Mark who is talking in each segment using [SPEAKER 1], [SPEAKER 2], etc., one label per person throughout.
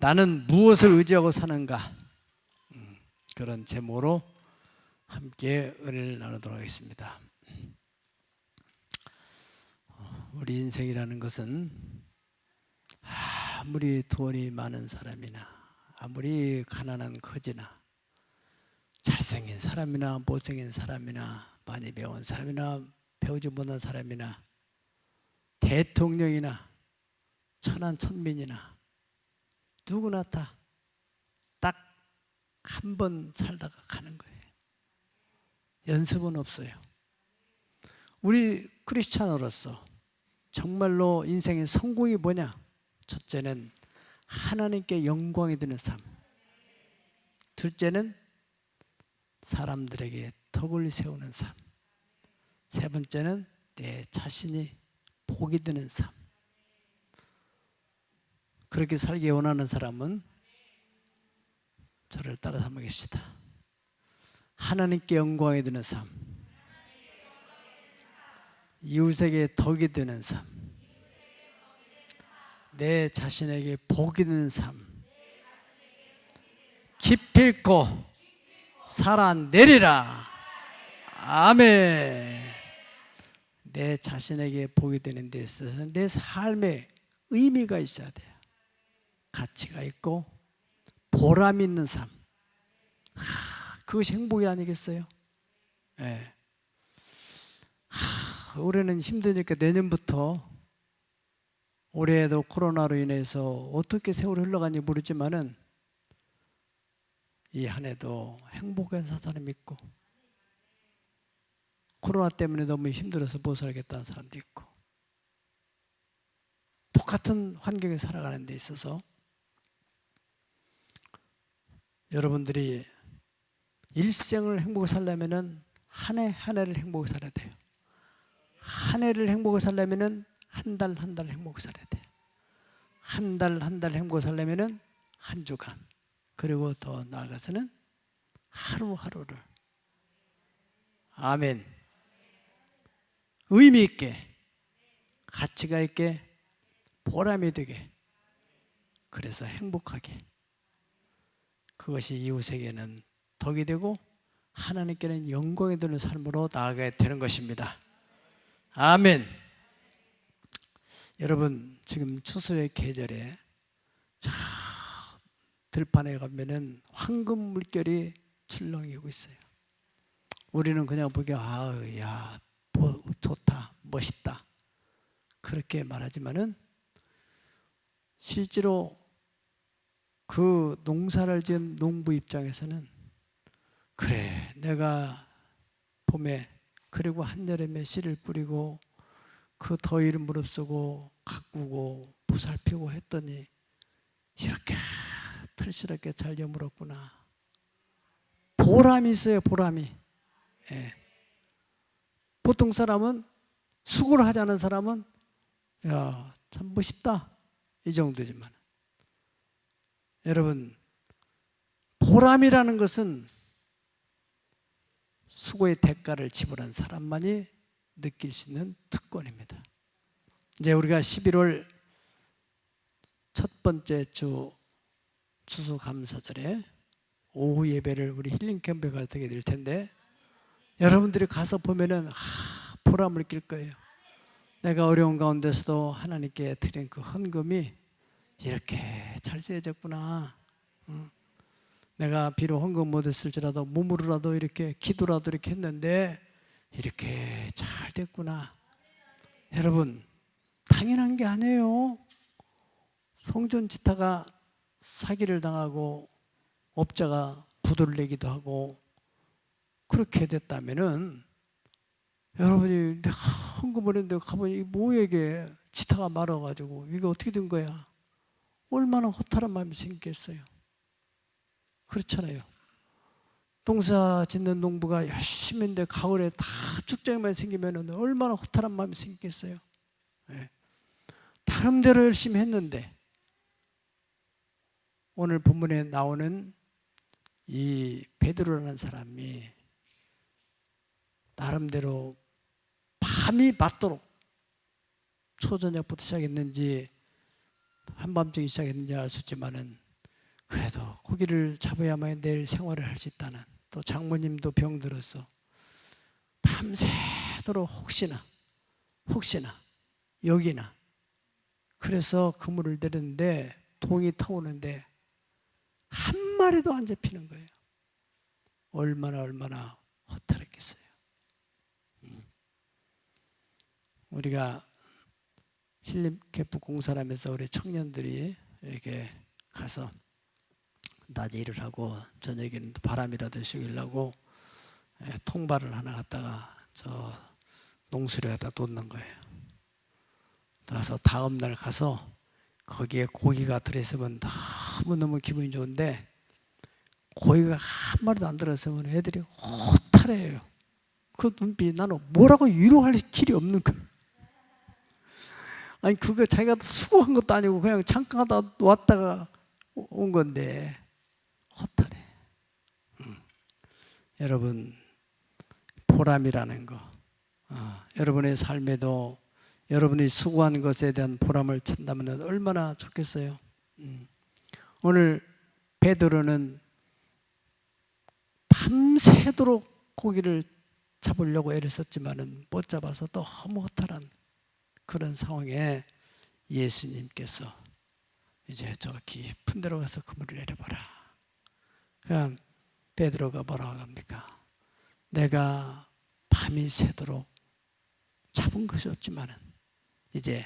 [SPEAKER 1] 나는 무엇을 의지하고 사는가? 그런 제목으로 함께 은혜를 나누도록 하겠습니다. 우리 인생이라는 것은 아무리 돈이 많은 사람이나 아무리 가난한 거지나 잘생긴 사람이나 못생긴 사람이나 많이 배운 사람이나 배우지 못한 사람이나 대통령이나 천한천민이나 누구나 다 딱 한 번 살다가 가는 거예요. 연습은 없어요. 우리 크리스찬으로서 정말로 인생의 성공이 뭐냐? 첫째는 하나님께 영광이 되는 삶, 둘째는 사람들에게 덕을 세우는 삶, 세 번째는 내 자신이 복이 되는 삶. 그렇게 살기 원하는 사람은 저를 따라서 한번 계십시다. 하나님께 영광이 되는 삶, 이웃에게 덕이 되는 삶, 내 자신에게 복이 되는 삶, 기필코 살아내리라. 아멘. 내 자신에게 복이 되는 데 있어서 내 삶에 의미가 있어야 돼요. 가치가 있고 보람 있는 삶. 그것이 행복이 아니겠어요? 네. 올해는 힘드니까 내년부터, 올해에도 코로나로 인해서 어떻게 세월이 흘러간지 모르지만은 이 한 해도 행복한 사람이 있고, 코로나 때문에 너무 힘들어서 못 살겠다는 사람도 있고, 똑같은 환경에 살아가는 데 있어서 여러분들이 일생을 행복하게 살려면은 한 해 한 해를 행복하게 살아야 돼요. 한 해를 행복하게 살려면은 한 달 한 달 행복하게 살아야 돼요. 한 달 한 달 행복하게 살려면은 한 주간, 그리고 더 나아가서는 하루하루를, 아멘, 의미 있게, 가치가 있게, 보람이 되게, 그래서 행복하게, 그것이 이웃에게는 덕이 되고 하나님께는 영광이 되는 삶으로 나아가야 되는 것입니다. 아멘. 여러분, 지금 추수의 계절에 저 들판에 가면은 황금 물결이 출렁이고 있어요. 우리는 그냥 보기에 야, 좋다, 멋있다, 그렇게 말하지만은 실제로 그 농사를 지은 농부 입장에서는, 그래, 내가 봄에 그리고 한여름에 씨를 뿌리고 그 더위를 무릅쓰고 가꾸고 보살피고 했더니 이렇게 털스럽게 잘 여물었구나. 보람이 있어요, 보람이. 예. 보통 사람은, 수고를 하지 않은 사람은 야, 참 멋있다, 이 정도지만, 여러분, 보람이라는 것은 수고의 대가를 지불한 사람만이 느낄 수 있는 특권입니다. 이제 우리가 11월 첫 번째 주 추수감사절에 오후 예배를 우리 힐링 캠프에 가게 될 텐데, 여러분들이 가서 보면은 보람을 느낄 거예요. 내가 어려운 가운데서도 하나님께 드린 그 헌금이 이렇게 잘 쓰여졌구나. 내가 비록 헌금 못했을지라도 몸으로라도 이렇게, 기도라도 이렇게 했는데 이렇게 잘 됐구나. 여러분, 당연한 게 아니에요. 송전지타가 사기를 당하고 업자가 부도를 내기도 하고 그렇게 됐다면은, 여러분이 내가 헌금을 했는데 가보니 뭐야, 이게 지타가 말아가지고 이게 어떻게 된 거야? 얼마나 허탈한 마음이 생겼겠어요. 그렇잖아요. 농사 짓는 농부가 열심히 했는데 가을에 다 축장만 생기면 얼마나 허탈한 마음이 생기겠어요. 네. 나름대로 열심히 했는데, 오늘 본문에 나오는 이 베드로라는 사람이 나름대로 밤이 맞도록, 초저녁부터 시작했는지 한밤중에 시작했는지 알 수 없지만은 그래도 고기를 잡아야만 내일 생활을 할 수 있다는, 또 장모님도 병들어서 밤새도록 혹시나 여기나, 그래서 그물을 내렸는데 동이 터오는데 한 마리도 안 잡히는 거예요. 얼마나 허탈했겠어요. 우리가 신림캠프 공사를 하면서 우리 청년들이 이렇게 가서 낮에 일을 하고 저녁에는 바람이라도 쉬려고 통발을 하나 갖다가 저 농수리에 갖다 놓는 거예요. 그래서 다음 날 가서 거기에 고기가 들어있으면 너무너무 기분이 좋은데, 고기가 한 마리도 안 들어있으면 애들이 허탈해요. 그 눈빛이 나는 뭐라고 위로할 길이 없는 거예요. 아니 그거 자기가 수고한 것도 아니고 그냥 잠깐 왔다가 온 건데 허탈해. 여러분, 보람이라는 거, 여러분의 삶에도 여러분이 수고한 것에 대한 보람을 찾는다면 얼마나 좋겠어요. 오늘 베드로는 밤새도록 고기를 잡으려고 애를 썼지만은 못 잡아서 너무 허탈한 그런 상황에 예수님께서 이제 저 깊은 데로 가서 그물을 내려봐라. 그럼 베드로가 뭐라고 합니까? 내가 밤이 새도록 잡은 것이 없지만은 이제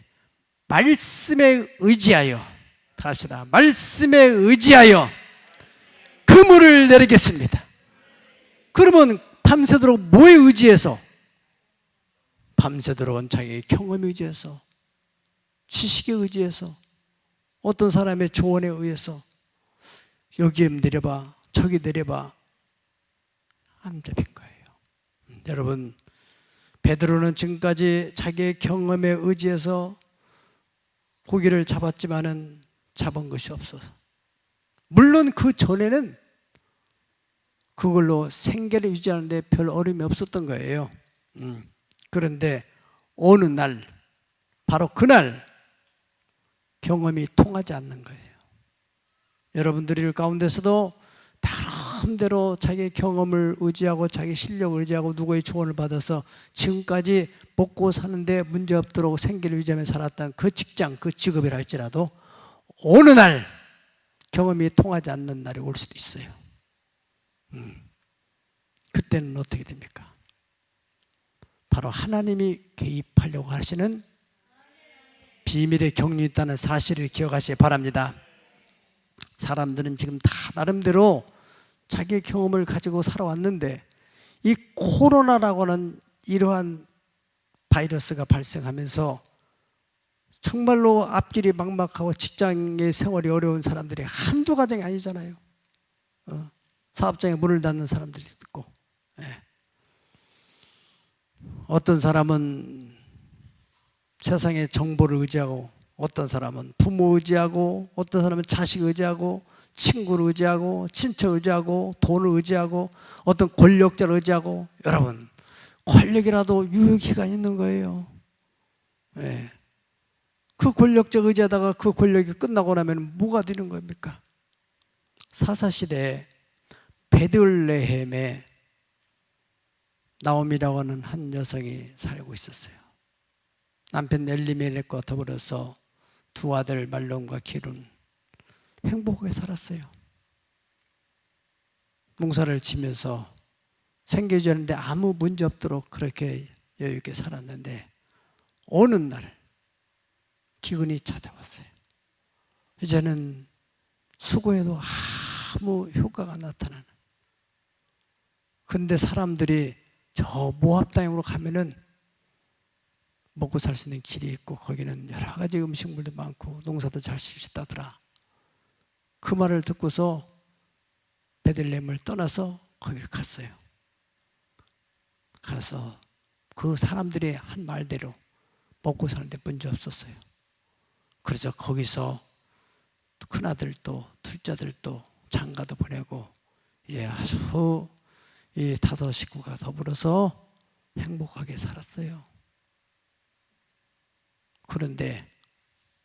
[SPEAKER 1] 말씀에 의지하여, 다 합시다. 말씀에 의지하여 그물을 내리겠습니다. 그러면 밤새도록 뭐에 의지해서? 밤새도록은 자기의 경험에 의지해서, 지식에 의지해서, 어떤 사람의 조언에 의해서 여기에 내려봐 저기 내려봐 안 잡힌 거예요. 여러분, 베드로는 지금까지 자기의 경험에 의지해서 고기를 잡았지만은 잡은 것이 없어서, 물론 그 전에는 그걸로 생계를 유지하는데 별 어려움이 없었던 거예요. 그런데 어느 날, 바로 그날 경험이 통하지 않는 거예요. 여러분들 가운데서도 나름대로 자기의 경험을 의지하고 자기 실력을 의지하고 누구의 조언을 받아서 지금까지 먹고 사는데 문제없도록 생계를 유지하며 살았던 그 직장, 그 직업이라 할지라도 어느 날 경험이 통하지 않는 날이 올 수도 있어요. 그때는 어떻게 됩니까? 바로 하나님이 개입하려고 하시는 비밀의 경륜이 있다는 사실을 기억하시기 바랍니다. 사람들은 지금 다 나름대로 자기의 경험을 가지고 살아왔는데, 이 코로나라고 하는 이러한 바이러스가 발생하면서 정말로 앞길이 막막하고 직장의 생활이 어려운 사람들이 한두 가정이 아니잖아요. 사업장에 문을 닫는 사람들이 있고, 어떤 사람은 세상의 정보를 의지하고, 어떤 사람은 부모 의지하고, 어떤 사람은 자식 의지하고, 친구를 의지하고, 친척 의지하고, 돈을 의지하고, 어떤 권력자를 의지하고. 여러분, 권력이라도 유효기간이 있는 거예요. 그 권력자 의지하다가 그 권력이 끝나고 나면 뭐가 되는 겁니까? 사사시대에 베들레헴에 나옴이라고 하는 한 여성이 살고 있었어요. 남편 엘리멜렉과 더불어서 두 아들 말론과 기룬, 행복하게 살았어요. 농사를 지면서 생계주의하는데 아무 문제 없도록 그렇게 여유 있게 살았는데, 어느 날 기근이 찾아왔어요. 이제는 수고해도 아무 효과가 나타나는. 근데 사람들이 저 모압 땅으로 가면은 먹고 살 수 있는 길이 있고, 거기는 여러 가지 음식물도 많고 농사도 잘 수 있다더라. 그 말을 듣고서 베들레헴을 떠나서 거기를 갔어요. 가서 그 사람들이 한 말대로 먹고 사는데 문제 없었어요. 그래서 거기서 큰아들도 둘째들도 장가도 보내고, 아주 이 다섯 식구가 더불어서 행복하게 살았어요. 그런데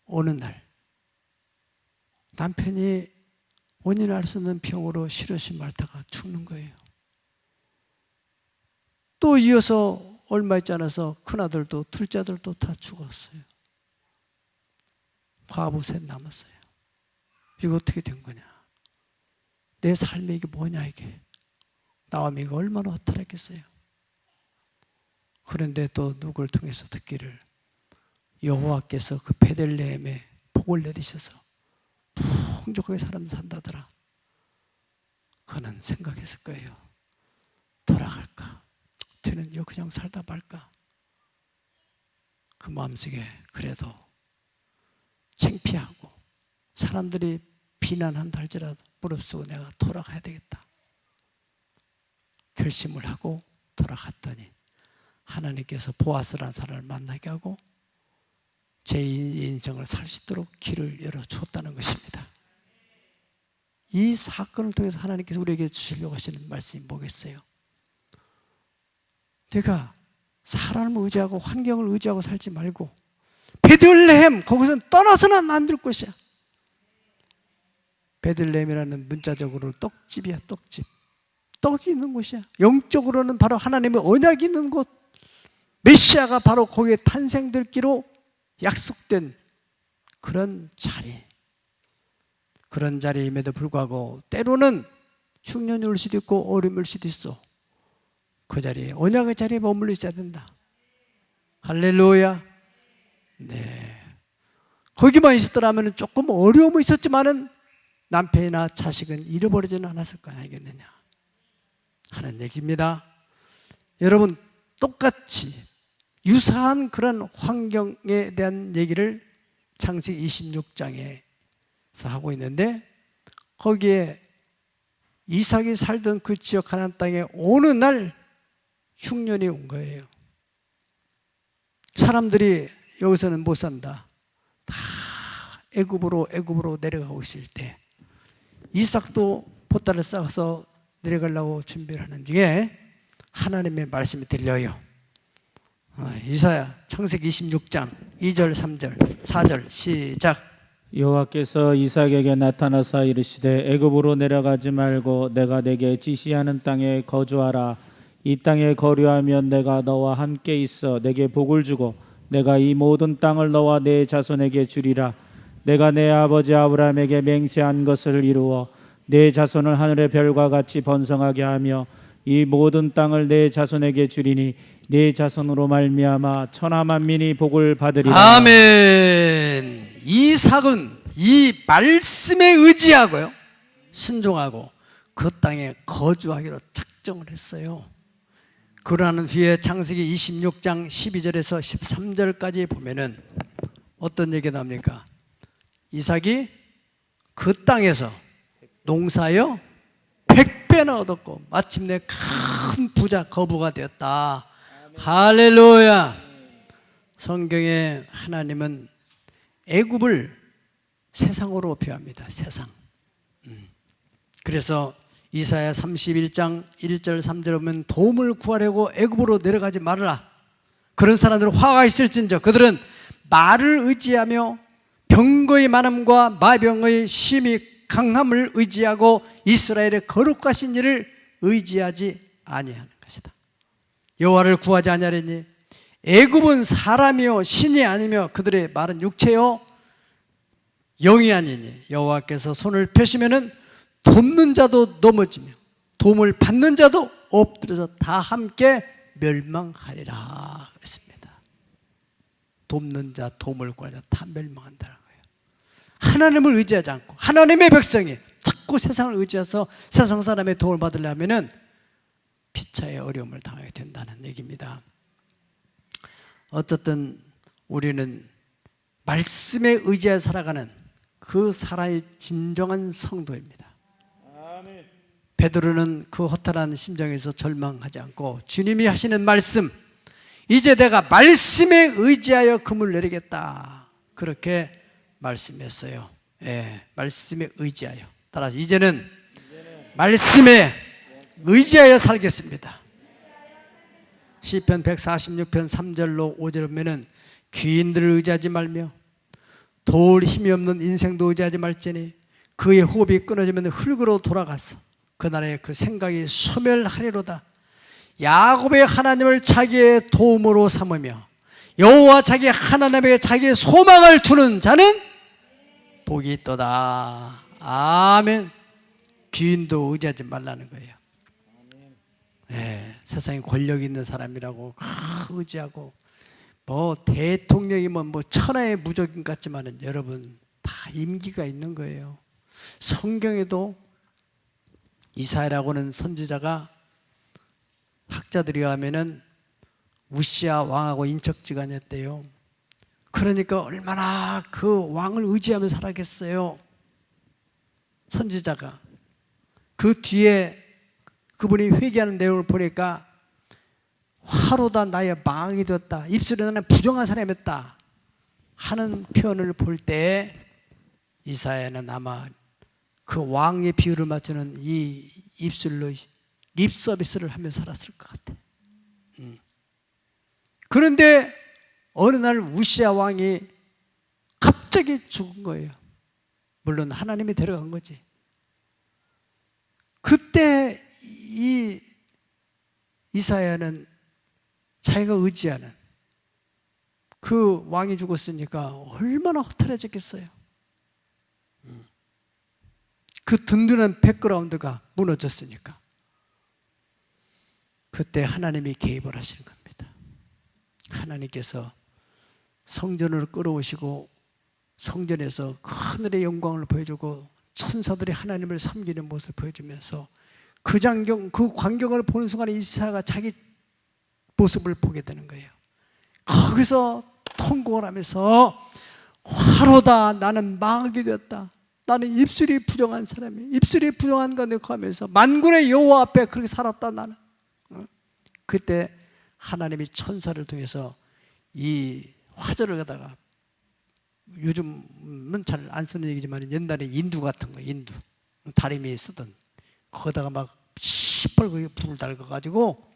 [SPEAKER 1] 어느 날 남편이 원인을 알 수 없는 병으로 시러시 앓다가 죽는 거예요. 또 이어서 얼마 있지 않아서 큰아들도 둘째아들도 다 죽었어요. 과부 셋 남았어요. 이거 어떻게 된 거냐? 내 삶이 이게 뭐냐 이게. 나오미가 얼마나 허탈했겠어요. 그런데 또 누구를 통해서 듣기를 여호와께서 그 베들레헴에 복을 내리셔서 풍족하게 사람 산다더라. 그는 생각했을 거예요. 돌아갈까? 되는 여 그냥 살다 말까? 그 마음속에 그래도 창피하고 사람들이 비난한다 할지라도 무릅쓰고 내가 돌아가야 되겠다 결심을 하고 돌아갔더니 하나님께서 보아스라는 사람을 만나게 하고 제 인생을 살 수 있도록 길을 열어줬다는 것입니다. 이 사건을 통해서 하나님께서 우리에게 주시려고 하시는 말씀이 뭐겠어요? 내가 사람을 의지하고 환경을 의지하고 살지 말고 베들레헴 거기서는 떠나서는 안 될 곳이야. 베들레헴이라는 문자적으로는 떡집이야. 떡집. 떡이 있는 곳이야. 영적으로는 바로 하나님의 언약이 있는 곳, 메시아가 바로 거기에 탄생될기로 약속된 그런 자리, 그런 자리임에도 불구하고 때로는 흉년이 올 수도 있고 어려움이 올 수도 있어. 그 자리에 언약의 자리에 머물러 있어야 된다. 할렐루야. 네. 거기만 있었더라면 조금 어려움은 있었지만은 남편이나 자식은 잃어버리지는 않았을 거 아니겠느냐 하는 얘기입니다. 여러분, 똑같이 유사한 그런 환경에 대한 얘기를 창세기 26장에서 하고 있는데 거기에 이삭이 살던 그 지역 가나안 땅에 어느 날 흉년이 온 거예요. 사람들이 여기서는 못 산다. 다 애굽으로 내려가고 있을 때 이삭도 보따리를 싸서 내려가려고 준비를 하는 중에 하나님의 말씀이 들려요. 이사야 창세기 26장 2절 3절 4절 시작.
[SPEAKER 2] 여호와께서 이삭에게 나타나사 이르시되 애굽으로 내려가지 말고 내가 내게 지시하는 땅에 거주하라. 이 땅에 거류하면 내가 너와 함께 있어 내게 복을 주고 내가 이 모든 땅을 너와 내 자손에게 주리라. 내가 내 아버지 아브라함에게 맹세한 것을 이루어 내 자손을 하늘의 별과 같이 번성하게 하며 이 모든 땅을 내 자손에게 주리니 내 자손으로 말미암아 천하 만민이 복을 받으리라.
[SPEAKER 1] 아멘. 이삭은 이 말씀에 의지하고요 순종하고 그 땅에 거주하기로 작정을 했어요. 그러는 뒤에 창세기 26장 12절에서 13절까지 보면은 어떤 얘기가 나옵니까? 이삭이 그 땅에서 농사하여 100배나 얻었고 마침내 큰 부자 거부가 되었다. 할렐루야. 성경에 하나님은 애굽을 세상으로 표현합니다. 세상. 그래서 이사야 31장 1절 3절 보면 도움을 구하려고 애굽으로 내려가지 말아라. 그런 사람들은 화가 있을진저 그들은 말을 의지하며 병거의 많음과 마병의 심히 강함을 의지하고 이스라엘의 거룩하신 이를 의지하지 아니하는 것이다. 여호와를 구하지 아니하리니 애굽은 사람이요 신이 아니며 그들의 말은 육체요 영이 아니니 여호와께서 손을 펴시면은 돕는 자도 넘어지며 도움을 받는 자도 엎드려서 다 함께 멸망하리라 그랬습니다. 돕는 자, 도움을 구하는 자 다 멸망한다는 거예요. 하나님을 의지하지 않고 하나님의 백성이 자꾸 세상을 의지해서 세상 사람의 도움을 받으려면 피차의 어려움을 당하게 된다는 얘기입니다. 어쨌든 우리는 말씀에 의지해 살아가는 그 사람의 진정한 성도입니다. 베드로는 그 허탈한 심정에서 절망하지 않고 주님이 하시는 말씀, 이제 내가 말씀에 의지하여 금을 내리겠다 그렇게 말씀했어요. 예, 말씀에 의지하여. 따라서 이제는 말씀에 의지하여 살겠습니다. 시편 146편 3절로 5절 보면은 귀인들을 의지하지 말며 도울 힘이 없는 인생도 의지하지 말지니 그의 호흡이 끊어지면 흙으로 돌아갔어. 그 나라의 그 생각이 소멸하리로다. 야곱의 하나님을 자기의 도움으로 삼으며 여호와 자기 하나님에게 자기의 소망을 두는 자는 복이 있도다. 아멘. 귀인도 의지하지 말라는 거예요. 세상에 권력 있는 사람이라고 의지하고 뭐 대통령이면 뭐 천하의 무적인 같지만은 여러분 다 임기가 있는 거예요. 성경에도 이사야라고는 선지자가 학자들이 하면은 우시아 왕하고 인척지간이었대요. 그러니까 얼마나 그 왕을 의지하며 살았겠어요. 선지자가 그 뒤에 그분이 회개하는 내용을 보니까 화로다 나의 망이 되었다. 입술에 나는 부정한 사람이었다 하는 표현을 볼 때 이사야는 아마 그 왕의 비유를 맞추는 이 입술로 립 서비스를 하며 살았을 것 같아. 그런데 어느 날 우시아 왕이 갑자기 죽은 거예요. 물론 하나님이 데려간 거지. 그때 이 이사야는 자기가 의지하는 그 왕이 죽었으니까 얼마나 허탈해졌겠어요. 그 든든한 백그라운드가 무너졌으니까. 그때 하나님이 개입을 하시는 겁니다. 하나님께서 성전을 끌어오시고 성전에서 하늘의 영광을 보여주고 천사들이 하나님을 섬기는 모습을 보여주면서 그 광경을 보는 순간에 이사야가 자기 모습을 보게 되는 거예요. 거기서 통곡을 하면서 화로다 나는 망하게 되었다. 나는 입술이 부정한 사람이야. 입술이 부정한 건데 하면서 만군의 여호와 앞에 그렇게 살았다 나는. 그때 하나님이 천사를 통해서 이 화절을 갖다가 요즘은 잘 안 쓰는 얘기지만 옛날에 인두 같은 거, 인두 다리미 쓰던 거기다가 막 시뻘겋게 불을 달궈가지고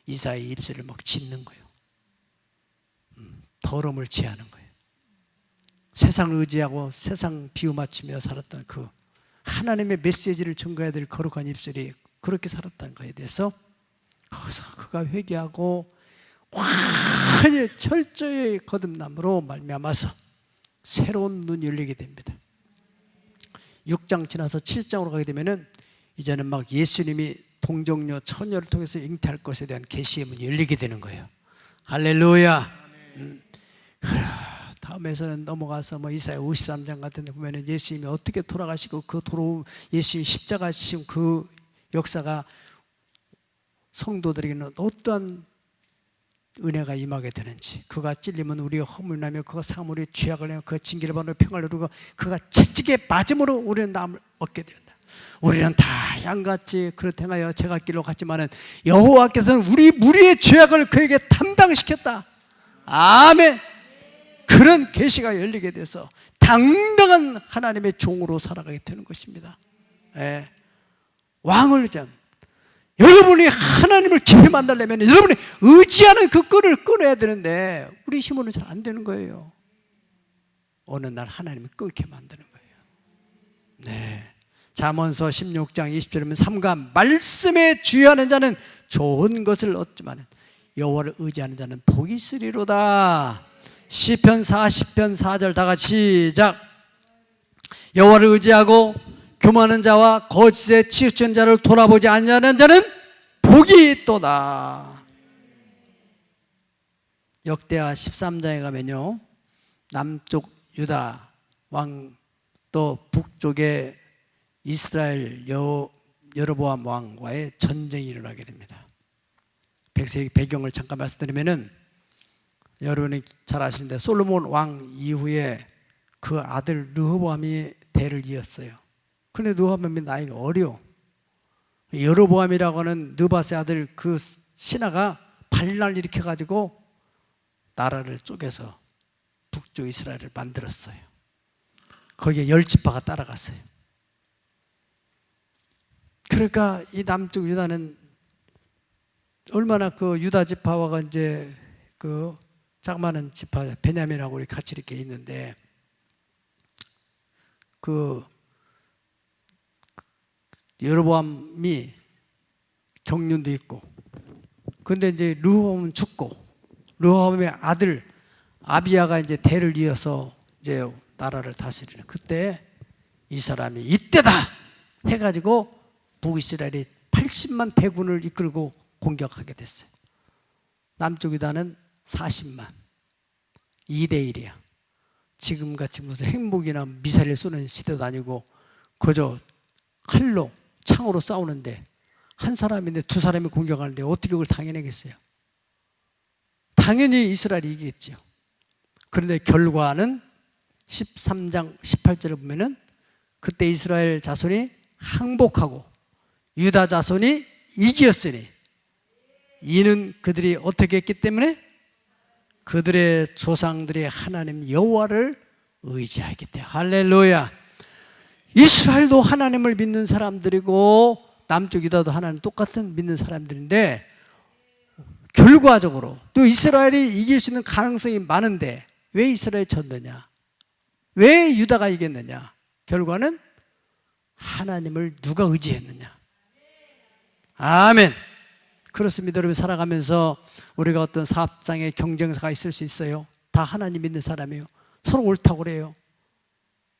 [SPEAKER 1] 이사야의 입술을 막 짓는 거예요. 더러움을 취하는 거예요. 세상을 의지하고 세상 비유 맞추며 살았던 그 하나님의 메시지를 전가해야 될 거룩한 입술이 그렇게 살았다는 것에 대해서 거기서 그가 회개하고 완전히 철저히 거듭남으로 말미암아서 새로운 눈이 열리게 됩니다. 6장 지나서 7장으로 가게 되면은 이제는 막 예수님이 동정녀 처녀를 통해서 잉태할 것에 대한 계시의 문이 열리게 되는 거예요. 할렐루야. 다음에서는 넘어가서 뭐 이사야 53장 같은 데 보면은 예수님이 어떻게 돌아가시고 그 돌아온 예수님이 십자가 지신 그 역사가 성도들에게는 어떠한 은혜가 임하게 되는지, 그가 찔리면 우리의 허물을 나며 그가 상함으로 우리의 죄악을 내며 그가 징계를 받으며 평안을 누리고 그가 채찍에 맞음으로 우리는 남을 얻게 된다. 우리는 다 양같이 그렇다 행하여 제갓길로 갔지만은 여호와께서는 우리 무리의 죄악을 그에게 담당시켰다. 아멘. 그런 계시가 열리게 돼서 당당한 하나님의 종으로 살아가게 되는 것입니다. 왕을 전 여러분이 하나님을 깊이 만나려면 여러분이 의지하는 그 끈을 끊어야 되는데 우리 힘으로는 잘 안 되는 거예요. 어느 날 하나님이 끊게 만드는 거예요. 잠언서 16장 20절에 보면 삼가 말씀에 주의하는 자는 좋은 것을 얻지만 여호와를 의지하는 자는 복이 있으리로다. 시편 40편 4절 다 같이 시작. 여호와를 의지하고 교만한 자와 거짓에 치우친 자를 돌아보지 않냐는 자는 복이 있도다. 역대하 13장에 가면요, 남쪽 유다 왕 또 북쪽에 이스라엘 여로보암 왕과의 전쟁이 일어나게 됩니다. 배경을 잠깐 말씀드리면은 여러분이 잘 아시는데 솔로몬 왕 이후에 그 아들 르호보암이 대를 이었어요. 그런데 르호보암이 나이가 어려. 여로보암이라고 하는 느밧의 아들 그 신하가 반란을 일으켜가지고 나라를 쪼개서 북쪽 이스라엘을 만들었어요. 거기에 10지파가 따라갔어요. 그러니까 이 남쪽 유다는 얼마나 그 유다 지파와 이제 그 자그마한 지파 베냐민하고 같이 이렇게 있는데 그 여로보암이 경륜도 있고, 근데 이제 르호보암은 죽고, 르호보암의 아들 아비야가 이제 대를 이어서 이제 나라를 다스리는, 그때 이 사람이 이때다 해가지고 북이스라엘이 80만 대군을 이끌고 공격하게 됐어요. 남쪽 유다는 40만, 2대1이야. 지금같이 무슨 핵무기나 미사일을 쏘는 시대도 아니고 그저 칼로 창으로 싸우는데, 한 사람인데 두 사람이 공격하는데 어떻게 그걸 당해내겠어요? 당연히 이스라엘이 이기겠죠. 그런데 결과는 13장 18절을 보면은 그때 이스라엘 자손이 항복하고 유다 자손이 이겼으니, 이는 그들이 어떻게 했기 때문에? 그들의 조상들이 하나님 여호와를 의지하기 때문에. 할렐루야. 이스라엘도 하나님을 믿는 사람들이고 남쪽 유다도 하나님 똑같은 믿는 사람들인데, 결과적으로 또 이스라엘이 이길 수 있는 가능성이 많은데 왜 이스라엘이 졌느냐? 왜 유다가 이겼느냐? 결과는 하나님을 누가 의지했느냐? 아멘. 그렇습니다. 여러분, 살아가면서 우리가 어떤 사업장에 경쟁사가 있을 수 있어요. 다 하나님 믿는 사람이에요. 서로 옳다고 그래요.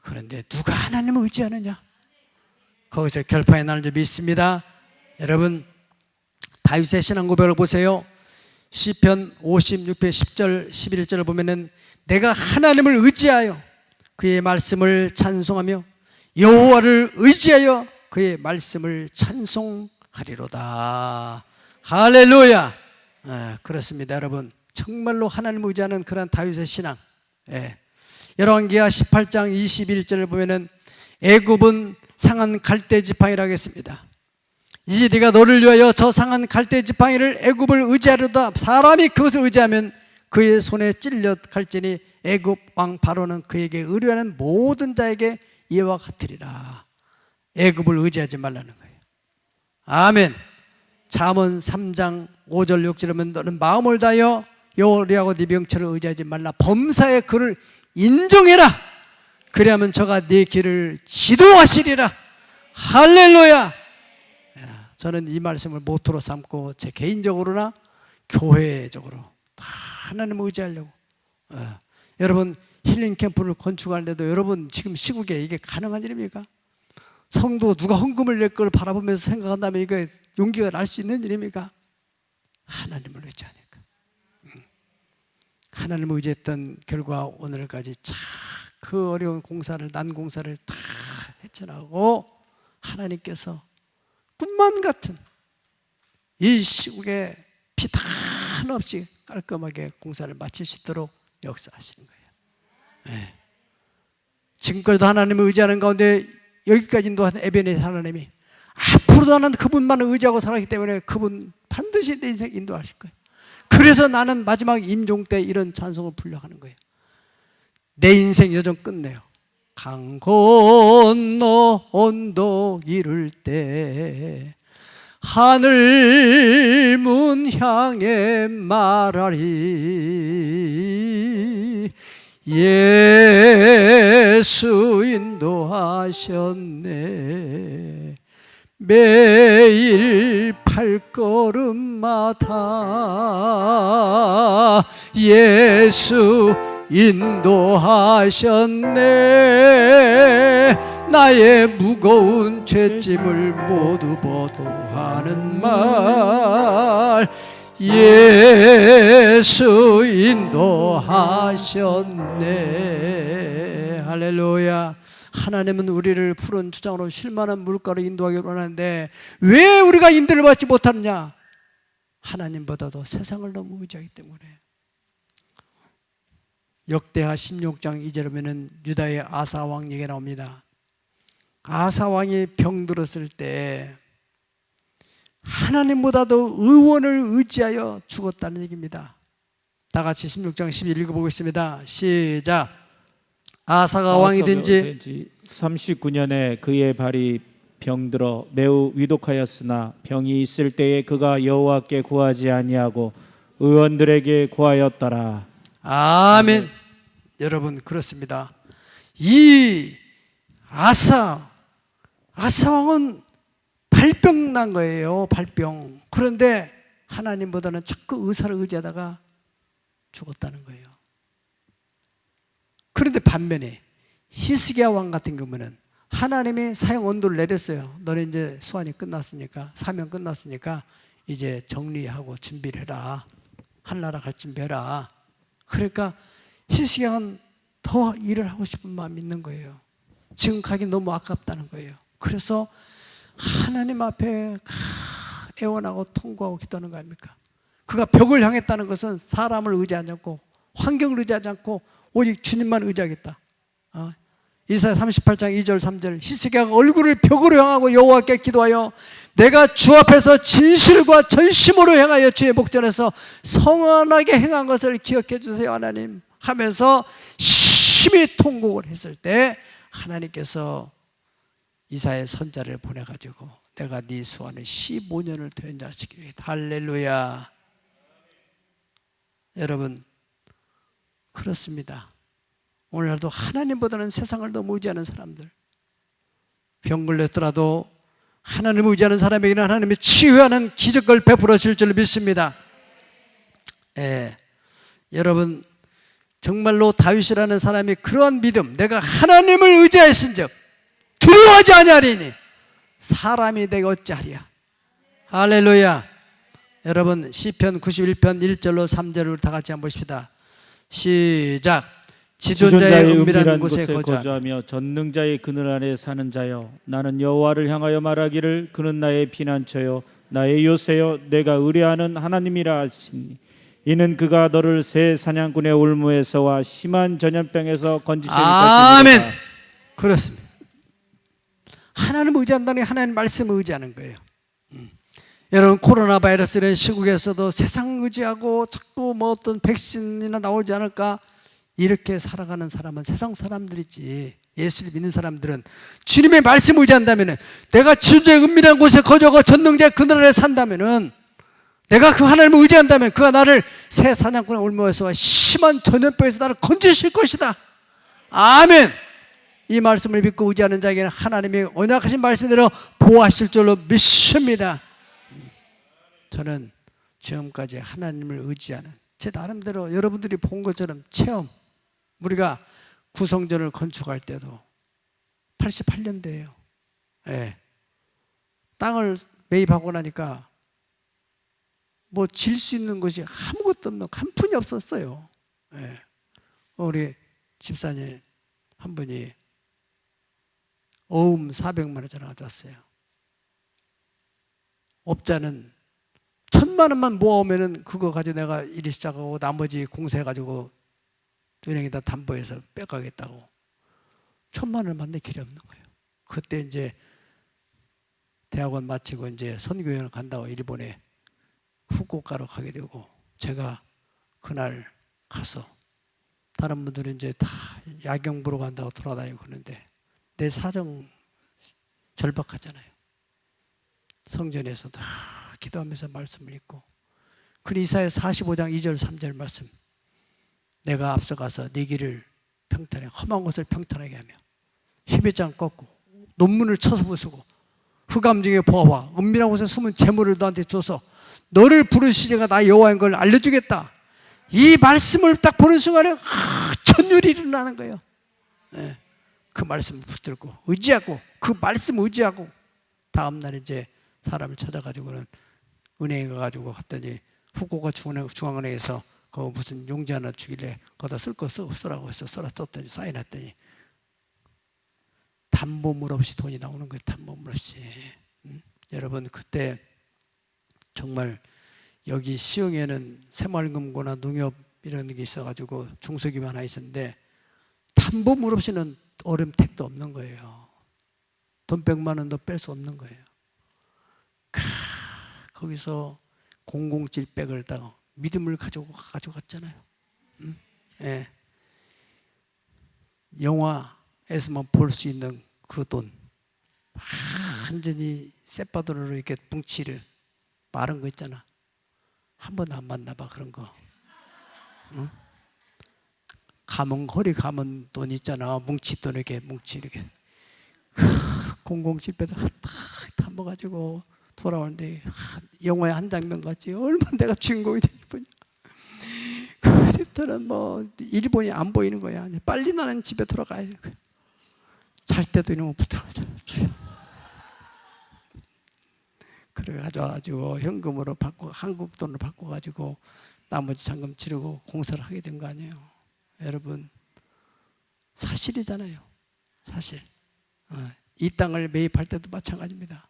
[SPEAKER 1] 그런데 누가 하나님을 의지하느냐? 거기서 결판이 나는 줄 믿습니다. 여러분, 다윗의 신앙 고백을 보세요. 시편 56편 10절 11절을 보면은 내가 하나님을 의지하여 그의 말씀을 찬송하며 여호와를 의지하여 그의 말씀을 찬송하리로다. 할렐루야. 그렇습니다. 여러분, 정말로 하나님을 의지하는 그런 다윗의 신앙. 열왕기하 18장 21절을 보면은 애굽은 상한 갈대 지팡이라고 했습니다. 이제 네가 너를 위하여 저 상한 갈대 지팡이를 애굽을 의지하려다 사람이 그것을 의지하면 그의 손에 찔려 갈지니 애굽 왕 바로는 그에게 의뢰하는 모든 자에게 이와 같으리라. 애굽을 의지하지 말라는 거예요. 아멘. 잠언 3장 5절 6절에 보면 너는 마음을 다하여 여호와하고 네 병처를 의지하지 말라. 범사에 그를 인정해라. 그래야면 저가 네 길을 지도하시리라. 할렐루야. 저는 이 말씀을 모토로 삼고 제 개인적으로나 교회적으로 다 하나님을 의지하려고. 여러분, 힐링 캠프를 건축하는데도 여러분 지금 시국에 이게 가능한 일입니까? 성도 누가 헌금을 낼 걸 바라보면서 생각한다면 이게 용기가 날 수 있는 일입니까? 하나님을 의지하니까. 하나님을 의지했던 결과 오늘까지 그 어려운 공사를, 난 공사를 다 헤쳐나가고 하나님께서 꿈만 같은 이 시국에 피탄 없이 깔끔하게 공사를 마칠 수 있도록 역사하시는 거예요. 지금까지도 하나님을 의지하는 가운데 여기까지 인도하신 에베네zer 하나님이 앞으로도 나는 그분만을 의지하고 살았기 때문에 그분 반드시 내 인생 인도하실 거예요. 그래서 나는 마지막 임종 때 이런 찬송을 불러가는 거예요. 내 인생 여정 끝내요. 강 건너 언덕 이를 때 하늘 문 향해 말하리 예수 인도하셨네. 매일 발걸음마다 예수 인도하셨네. 나의 무거운 죄짐을 모두 보도하는 말 예수 인도하셨네. 할렐루야. 하나님은 우리를 푸른 초장으로 쉴만한 물가로 인도하기를 원하는데 왜 우리가 인도를 받지 못하느냐? 하나님보다도 세상을 너무 의지하기 때문에. 역대하 16장 2절에 보면 유다의 아사 왕 얘기가 나옵니다. 아사 왕이 병들었을 때 하나님보다도 의원을 의지하여 죽었다는 얘기입니다. 다 같이 16장 12절 읽어보겠습니다. 시작. 아사가 왕이 된 지
[SPEAKER 2] 39년에 그의 발이 병들어 매우 위독하였으나 병이 있을 때에 그가 여호와께 구하지 아니하고 의원들에게 구하였더라.
[SPEAKER 1] 아멘. 여러분, 그렇습니다. 이 아사 왕은 발병 난 거예요. 발병. 그런데 하나님보다는 자꾸 의사를 의지하다가 죽었다는 거예요. 그런데 반면에 히스기야 왕 같은 경우는 하나님이 사형 언도를 내렸어요. 너는 이제 수환이 끝났으니까, 사명 끝났으니까 이제 정리하고 준비를 해라. 하늘나라 갈 준비해라. 그러니까 히스기야 왕은 더 일을 하고 싶은 마음이 있는 거예요. 지금 가기 너무 아깝다는 거예요. 그래서 하나님 앞에 애원하고 통고하고 기도하는 거 아닙니까? 그가 벽을 향했다는 것은 사람을 의지하지 않고 환경을 의지하지 않고 오직 주님만 의지하겠다. 이사야 38장 2절 3절 히스기야가 얼굴을 벽으로 향하고 여호와께 기도하여 내가 주 앞에서 진실과 전심으로 행하여 주의 목전에서 성원하게 행한 것을 기억해 주세요 하나님 하면서 심히 통곡을 했을 때 하나님께서 이사야의 선자를 보내가지고 내가 네 수완을 15년을 되찾으시기를 할렐루야. 여러분 그렇습니다. 오늘날도 하나님보다는 세상을 너무 의지하는 사람들, 병 걸렸더라도 하나님을 의지하는 사람에게는 하나님이 치유하는 기적을 베풀어 줄 줄 믿습니다. 여러분 정말로 다윗이라는 사람이 그러한 믿음, 내가 하나님을 의지하였은즉 두려워하지 아니하리니 사람이 내가 어찌하리야. 할렐루야. 여러분 시편 91편 1절로 3절을 다 같이 한번 보십시다. 시작. 지존자의 은밀한 곳에 거주하며
[SPEAKER 2] 전능자의 그늘 아래 사는 자여, 나는 여호와를 향하여 말하기를 그는 나의 피난처요 나의 요새요 내가 의뢰하는 하나님이라 하시니 이는 그가 너를 새 사냥꾼의 올무에서와 심한 전염병에서 건지실 것입니다.
[SPEAKER 1] 아멘. 그렇습니다. 하나님을 의지한다는 게 하나님 말씀을 의지하는 거예요. 여러분 코로나 바이러스는 시국에서도 세상 의지하고 자꾸 뭐 어떤 백신이나 나오지 않을까 이렇게 살아가는 사람은 세상 사람들이지, 예수를 믿는 사람들은 주님의 말씀을 의지한다면, 내가 지존자의 은밀한 곳에 거주하고 전능자의 그늘 아래 산다면, 내가 그 하나님을 의지한다면 그가 나를 새 사냥꾼의 올무에서와 심한 전염병에서 나를 건지실 것이다. 아멘. 이 말씀을 믿고 의지하는 자에게는 하나님이 언약하신 말씀대로 보호하실 줄로 믿습니다. 저는 지금까지 하나님을 의지하는 제 나름대로 여러분들이 본 것처럼 체험, 우리가 구성전을 건축할 때도 88년대예요. 땅을 매입하고 나니까 뭐 질 수 있는 것이 아무것도 없는, 한 푼이 없었어요. 우리 집사님 한 분이 어음 400만 원 전화 가져왔어요. 업자는 1,000만 원만 모아오면은 그거 가지고 내가 일을 시작하고 나머지 공세해가지고 은행에다 담보해서 빼가겠다고. 1,000만 원 만들 길이 없는 거예요. 그때 이제 대학원 마치고 이제 선교여행을 간다고 일본에 후쿠오카로 가게 되고, 제가 그날 가서 다른 분들은 이제 다 야경 보러 간다고 돌아다니고 그러는데 내 사정 절박하잖아요. 성전에서 다 기도하면서 말씀을 읽고, 그 이사야 45장 2절 3절 말씀, 내가 앞서가서 네 길을 평탄하게, 험한 곳을 평탄하게 하며 희배장 꺾고 논문을 쳐서 부수고 흑암 중에 보아와 은밀한 곳에 숨은 재물을 너한테 줘서 너를 부르시리가 나 여호와인 걸 알려주겠다. 이 말씀을 딱 보는 순간에 천율이 일어나는 거예요. 그 말씀을 붙들고 의지하고, 그 말씀 의지하고, 다음날 이제 사람을 찾아가지고는 은행에 가가지고 갔더니 후쿠오카 중앙은행에서 그 무슨 용지 하나 주길래 거기다 쓸 거 쓰라고 해서 썼더니 사인했더니 담보물 없이 돈이 나오는 거예요. 담보물 없이. 여러분 그때 정말 여기 시흥에는 새마을금고나 농협 이런 게 있어가지고 중소기업 하나 있었는데 담보물 없이는 어림택도 없는 거예요. 돈 100만 원도 뺄 수 없는 거예요. 거기서 007백을 다 믿음을 가져갔잖아요. 영화에서만 볼 수 있는 그 돈, 완전히 쌔바돈으로 이렇게 뭉치를 마른 거 있잖아. 한 번도 안 만나봐 그런 거. 감은, 허리 감은 돈 있잖아. 뭉치 돈 이렇게 뭉치 이렇게 007백을 다 넘어가지고 돌아오는데 영화의 한 장면 같지 얼마나 내가 주인공이 되기 보냐. 그때부터는 뭐 일본이 안 보이는 거야. 빨리 나는 집에 돌아가야 돼. 잘 때도 이놈을 붙들어가자. 그래가지고 현금으로 바꿔 한국 돈으로 바꿔가지고 나머지 잔금 치르고 공사를 하게 된 거 아니에요. 여러분 사실이잖아요. 사실. 이 땅을 매입할 때도 마찬가지입니다.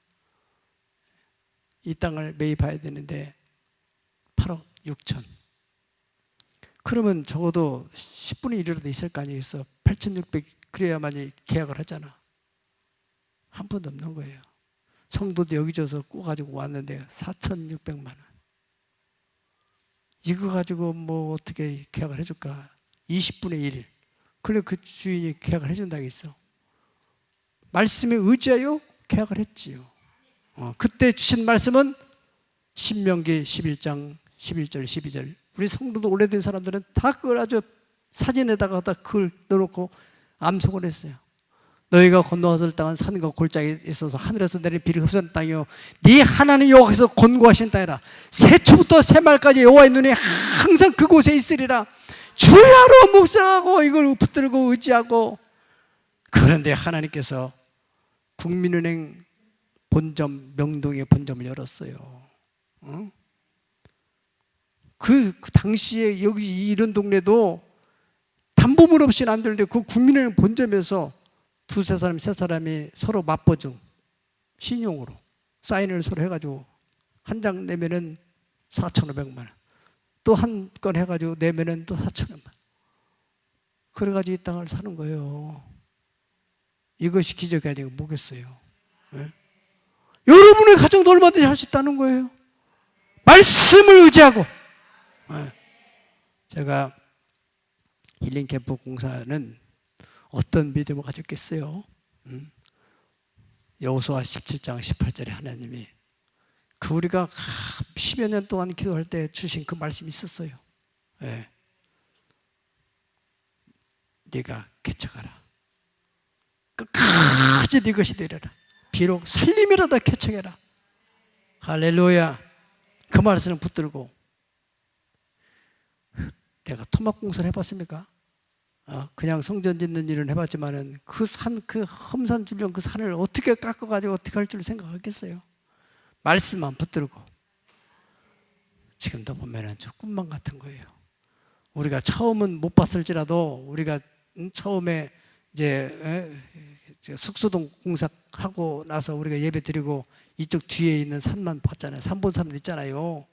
[SPEAKER 1] 이 땅을 매입해야 되는데 8억 6천. 그러면 적어도 10분의 1이라도 있을 거 아니겠어. 8,600 그래야만이 계약을 하잖아. 한 푼도 없는 거예요. 성도도 여기저기서 꾸가지고 왔는데 4,600만 원. 이거 가지고 뭐 어떻게 계약을 해줄까? 20분의 1. 그래 그 주인이 계약을 해준다고 했어. 말씀에 의지하여 계약을 했지요. 그때 주신 말씀은 신명기 11장 11절 12절. 우리 성도도 오래된 사람들은 다 그걸 아주 사진에다가 다 그걸 넣어놓고 암송을 했어요. 너희가 건너왔을 땅은 산과 골짜기에 있어서 하늘에서 내린 비를 흡수하는 땅이요 네 하나님 여호와께서 권고하신 땅이라. 새초부터 새말까지 여호와의 눈이 항상 그곳에 있으리라. 주야로 묵상하고 이걸 붙들고 의지하고. 그런데 하나님께서 국민은행 본점 명동의 본점을 열었어요. 그 당시에 여기 이런 동네도 담보물 없이는 안 되는데 그 국민은행 본점에서 두세 사람, 세 사람이 서로 맞보증 신용으로 사인을 서로 해가지고 한 장 내면은 4,500만 원, 또 한 건 해가지고 내면은 또 4,000만 원. 그래가지고 이 땅을 사는 거예요. 이것이 기적이 아니고 뭐겠어요? 네? 여러분의 가정도 얼마든지 할 수 있다는 거예요. 말씀을 의지하고. 네. 제가 힐링 캠프 공사는 어떤 믿음을 가졌겠어요? 여호수아 17장 18절에 하나님이 그 우리가 10여 년 동안 기도할 때 주신 그 말씀이 있었어요. 네. 네가 개척하라. 끝까지 네 것이 되리라. 비록 살림이라도 개척해라. 할렐루야. 그 말씀을 붙들고. 내가 토막 공사를 해봤습니까? 그냥 성전 짓는 일은 해봤지만은 그 산, 그 험산 줄령 그 산을 어떻게 깎아가지고 어떻게 할 줄 생각하겠어요? 말씀만 붙들고. 지금도 보면은 저 꿈만 같은 거예요. 우리가 처음은 못 봤을지라도 우리가 처음에 이제 숙소동 공사하고 나서 우리가 예배 드리고 이쪽 뒤에 있는 산만 봤잖아요. 산 본 사람들 있잖아요.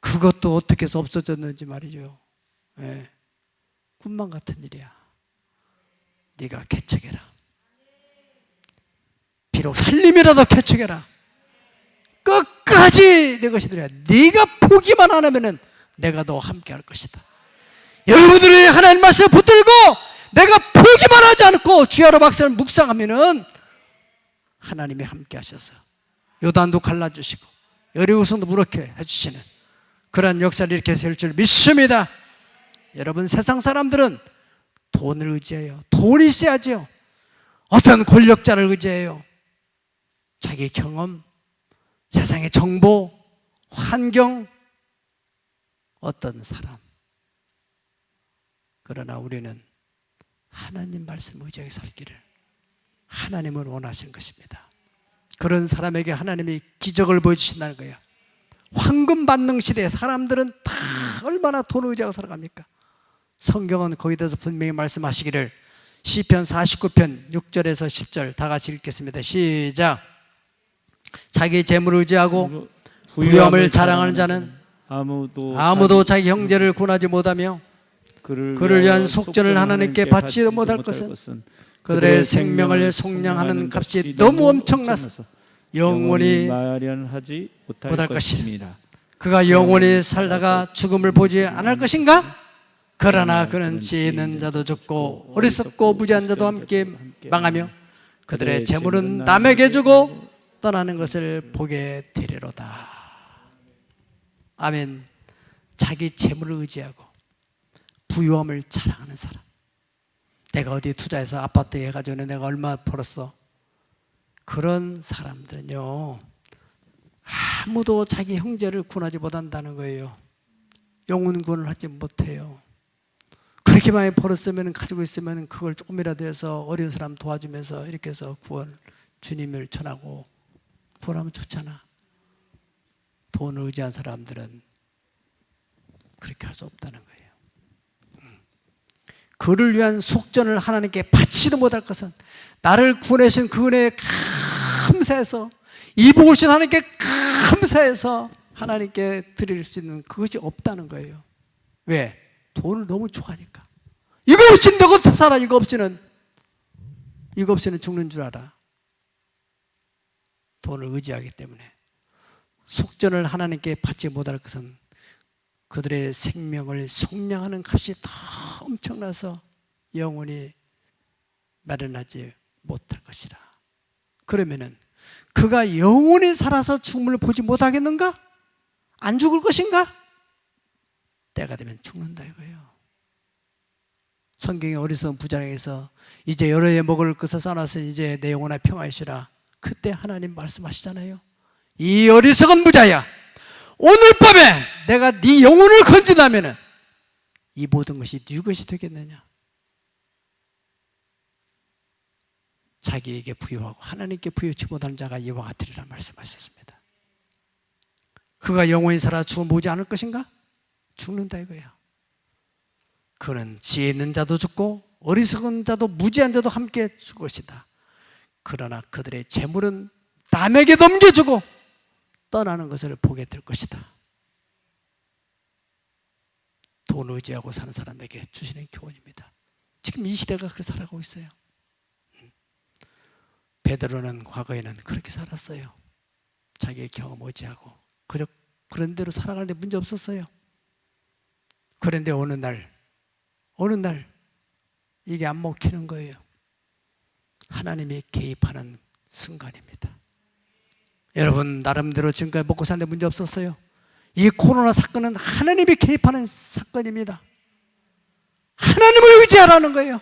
[SPEAKER 1] 그것도 어떻게 해서 없어졌는지 말이죠. 예. 꿈만 같은 일이야. 네가 개척해라. 비록 살림이라도 개척해라. 끝까지 내 것이 되리라. 네가 포기만 안 하면은 내가 너와 함께 할 것이다. 여러분들이 하나님 말씀을 붙들고 내가 포기만 하지 않고 주야로 박사를 묵상하면은 하나님이 함께 하셔서 요단도 갈라주시고 여리고성도 무력해 해주시는 그러한 역사를 이렇게 될 줄 믿습니다. 여러분 세상 사람들은 돈을 의지해요. 돈이 있어야죠. 어떤 권력자를 의지해요. 자기 경험, 세상의 정보, 환경, 어떤 사람. 그러나 우리는 하나님 말씀 의지하게 살기를 하나님은 원하시는 것입니다. 그런 사람에게 하나님이 기적을 보여주신다는 거예요. 황금 만능 시대에 사람들은 다 얼마나 돈을 의지하고 살아갑니까? 성경은 거기에 대해서 분명히 말씀하시기를 시편 49편 6절에서 10절 다 같이 읽겠습니다. 시작. 자기 재물을 의지하고 부유함을 자랑하는 자는 아무도 자기 형제를 군하지 못하며 그를 위한 속전을 하나님께 받지도 못할 것은 그들의 생명을 속량하는 값이 너무 엄청나서 영원히 마련하지 못할 것이라. 그가 영원히 살다가 죽음을 보지 않을 것인가? 그러나 그는 지혜 있는 자도 죽고 어리석고 부지한 자도 함께 망하며 그들의 재물은 남에게 주고 떠나는 것을 보게 되리로다. 아멘. 자기 재물을 의지하고 부유함을 자랑하는 사람. 내가 어디 투자해서 아파트 해가지고 내가 얼마 벌었어. 그런 사람들은요, 아무도 자기 형제를 구원하지 못한다는 거예요. 영혼 구원을 하지 못해요. 그렇게 많이 벌었으면, 가지고 있으면 그걸 조금이라도 해서 어려운 사람 도와주면서 이렇게 해서 구원, 주님을 전하고 구원하면 좋잖아. 돈을 의지한 사람들은 그렇게 할 수 없다는 거예요. 그를 위한 속전을 하나님께 바치도 못할 것은, 나를 구원하신 그 은혜에 감사해서, 이 복을 주신 하나님께 감사해서 하나님께 드릴 수 있는 그것이 없다는 거예요. 왜? 돈을 너무 좋아하니까. 이거 없이는 너 어떻게 살아? 이거 없이는 죽는 줄 알아. 돈을 의지하기 때문에. 속전을 하나님께 받지 못할 것은 그들의 생명을 속량하는 값이 더 엄청나서 영원히 마련하지 못할 것이라. 그러면은 그가 영원히 살아서 죽음을 보지 못하겠는가? 안 죽을 것인가? 때가 되면 죽는다 이거예요. 성경의 어리석은 부자에게서 이제 여러 해 먹을 것을 쌓아서 이제 내 영혼아 평화이시라. 그때 하나님 말씀하시잖아요. 이 어리석은 부자야, 오늘 밤에 내가 네 영혼을 건진다면은 이 모든 것이 네 것이 되겠느냐? 자기에게 부여하고 하나님께 부여치 못하는 자가 이와 같으리라 말씀하셨습니다. 그가 영원히 살아 죽음 보지 않을 것인가? 죽는다 이거야. 그는 지혜 있는 자도 죽고 어리석은 자도 무지한 자도 함께 죽을 것이다. 그러나 그들의 재물은 남에게 넘겨주고 떠나는 것을 보게 될 것이다. 돈 의지하고 사는 사람에게 주시는 교훈입니다. 지금 이 시대가 그렇게 살아가고 있어요. 베드로는 과거에는 그렇게 살았어요. 자기의 경험 의지하고 그저 그런 대로 살아가는데 문제 없었어요. 그런데 어느 날 이게 안 먹히는 거예요. 하나님이 개입하는 순간입니다. 여러분, 나름대로 지금까지 먹고 사는데 문제 없었어요. 이 코로나 사건은 하나님이 개입하는 사건입니다. 하나님을 의지하라는 거예요.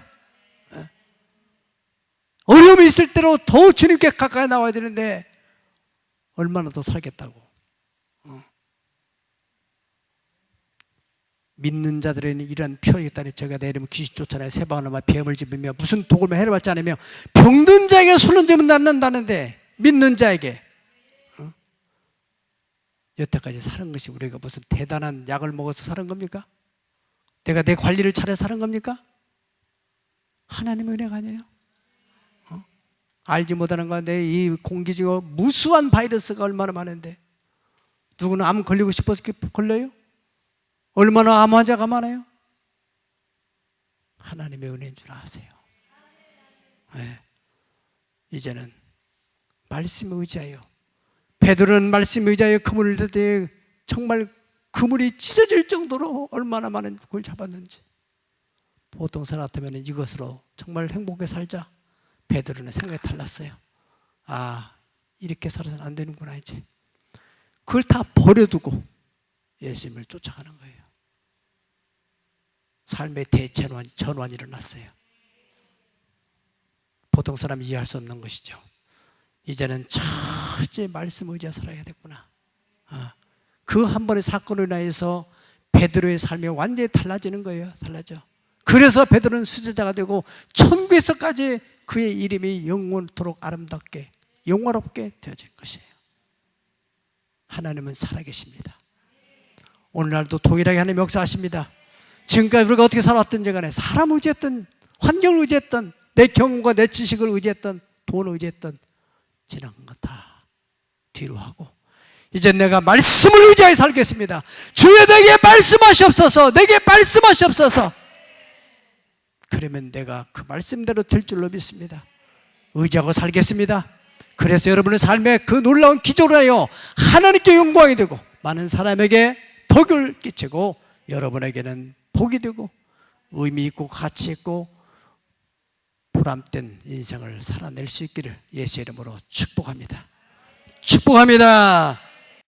[SPEAKER 1] 어려움이 있을 때로 더 주님께 가까이 나와야 되는데 얼마나 더 살겠다고. 믿는 자들에는 이런 표현이 있다니, 저가 내 이름은 귀신 쫓아내 세방을 넘어 비염을 집으며 무슨 독을 해를 받지 않으며 병든 자에게 손을 쥐면 낫는다는데, 믿는 자에게 여태까지 사는 것이 우리가 무슨 대단한 약을 먹어서 사는 겁니까? 내가 내 관리를 잘해서 사는 겁니까? 하나님의 은혜가 아니에요. 알지 못하는 건데 이 공기 중에 무수한 바이러스가 얼마나 많은데 누구는 암 걸리고 싶어서 걸려요? 얼마나 암 환자가 많아요? 하나님의 은혜인 줄 아세요. 네. 이제는 말씀에 의지하여, 베드로는 말씀에 의지하여 그물을 들 때 정말 그물이 찢어질 정도로 얼마나 많은 걸 잡았는지. 보통 사람 같으면 이것으로 정말 행복하게 살자. 베드로는 생각이 달랐어요. 아, 이렇게 살아서는 안 되는구나 이제. 그걸 다 버려두고 예수님을 쫓아가는 거예요. 삶의 대전환이 일어났어요. 보통 사람이 이해할 수 없는 것이죠. 이제는 철저히 말씀 의지하 살아야 됐구나. 그 한 번의 사건으로 인해서 베드로의 삶이 완전히 달라지는 거예요. 달라져. 그래서 베드로는 수제자가 되고 천국에서까지 그의 이름이 영원토록 아름답게 영화롭게 되어질 것이에요. 하나님은 살아계십니다. 오늘날도 동일하게 하나님 역사하십니다. 지금까지 우리가 어떻게 살아왔든지 간에 사람을 의지했던, 환경을 의지했던, 내 경험과 내 지식을 의지했던, 돈을 의지했던, 지난 것 다 뒤로 하고 이제 내가 말씀을 의지하여 살겠습니다. 주여 내게 말씀하시옵소서, 내게 말씀하시옵소서. 그러면 내가 그 말씀대로 될 줄로 믿습니다. 의지하고 살겠습니다. 그래서 여러분의 삶에 그 놀라운 기적을 하여 하나님께 영광이 되고 많은 사람에게 덕을 끼치고 여러분에게는 복이 되고 의미 있고 가치 있고 보람된 인생을 살아낼 수 있기를 예수의 이름으로 축복합니다. 축복합니다.